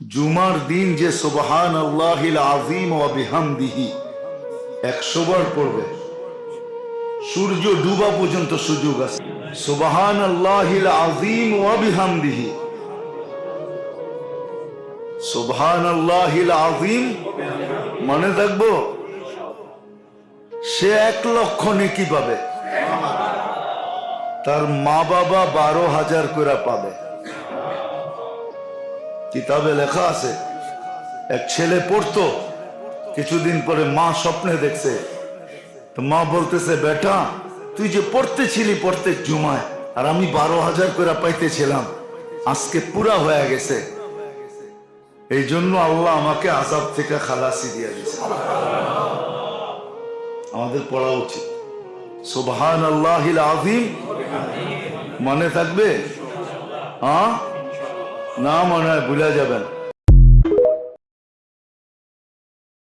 জুমার দিন যে সুবহানাল্লাহিল আযীম ওয়া বিহামদিহি 100 বার পড়বে, সূর্য ডুবা পর্যন্ত সুযোগ আছে। সুবহানাল্লাহিল আযীম ওয়া বিহামদিহি, সুবহানাল্লাহিল আযীম মনে থাকবো, সে 1 লক্ষ নেকি পাবে, তার মা বাবা 12,000 করে পাবে। কিতাবে লেখা আছে, এক ছেলে পড়তো, কিছুদিন পরে মা স্বপ্নে দেখছে, তো মা বলতেছে, বেটা তুই যে পড়তেছিলি প্রত্যেক জুমায়, আর আমি 12,000 করে পাইতেছিলাম, আজকে পুরা হয়ে গেছে, এই জন্য আল্লাহ আমাকে আযাব থেকে খালাসি দিয়ে দিয়েছে। আমাদের পড়া উচিত সুবহানাল্লাহিল আযীম, মনে থাকবে? হ্যাঁ না মনে হয় ভুলে যাবেন।